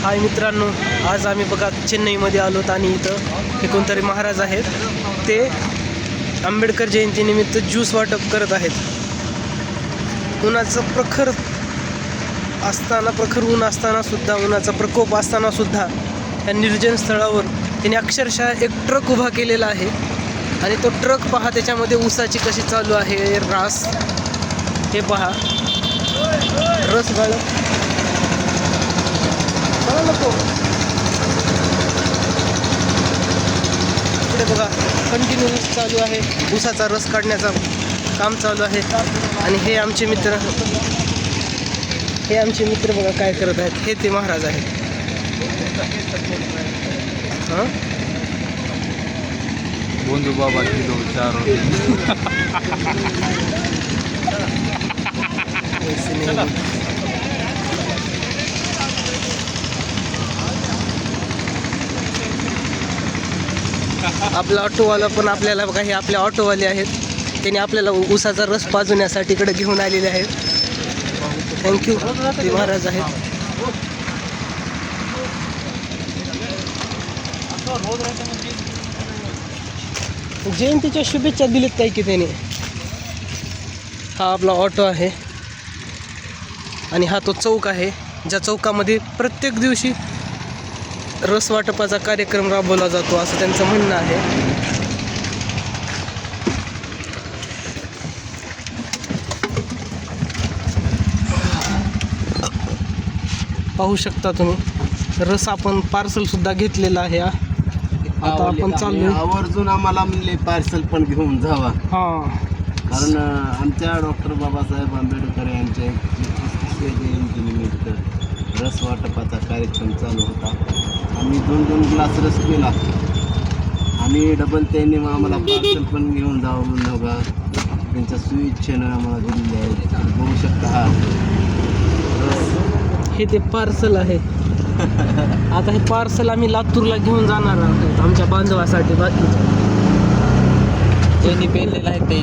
हाय मित्रांनो, आज आम्ही बघा चेन्नईमध्ये आलोत आणि इथं हे कोणतरी महाराज आहेत. ते आंबेडकर जयंतीनिमित्त ज्यूस वाटप करत आहेत. उन्हाचं प्रखर ऊन असताना सुद्धा, उन्हाचा प्रकोप असताना सुद्धा या निर्जन स्थळावर त्यांनी अक्षरशः एक ट्रक उभा केलेला आहे. आणि तो ट्रक पहा, त्याच्यामध्ये ऊसाची कशी चालू आहे रास. हे पहा, रस गाळप नको. इकडे बघा, कंटिन्यू चालू आहे, ऊसाचा रस काढण्याचा काम चालू आहे. आणि हे आमचे मित्र बघा काय करत आहेत. हे ते महाराज आहेत. हां, बंधू बाबा की दो चार आपला ऑटोवाला पण आपल्याला बघा, हे आपले ऑटोवाले आहेत. त्यांनी आपल्याला ऊसाचा रस पाजवण्यासाठी इकडे घेऊन आलेले आहेत. थँक्यू. ते महाराज आहेत. जयंतीच्या शुभेच्छा दिलेत काय की त्याने. हा आपला ऑटो आहे आणि हा तो चौक आहे, ज्या चौकामध्ये प्रत्येक दिवशी रस वाटपाचा कार्यक्रम राबवला जातो असं त्यांचं म्हणणं आहे. पाहू शकता तुम्ही, रस आपण पार्सल सुद्धा घेतलेला आहे. आता आपण चाललोय. आवर्जून आम्हाला म्हणले पार्सल पण घेऊन जावा. हां, कारण आमच्या डॉक्टर बाबासाहेब आंबेडकर यांच्या 35व्या जयंतीनिमित्त रस वाटपाचा कार्यक्रम चालू होता. आम्ही 2-2 ग्लास रस पिला आणि डबल त्यांनी आम्हाला पार्सल पण घेऊन जावं म्हणून बघा, त्यांच्या सुइच्छेनं आम्हाला दिलेले आहे. बघू शकता हा रस. हे ते पार्सल आहे. आता हे पार्सल आम्ही लातूरला घेऊन जाणार आहोत आमच्या बांधवासाठी. बाकी त्यांनी पेरलेलं आहे ते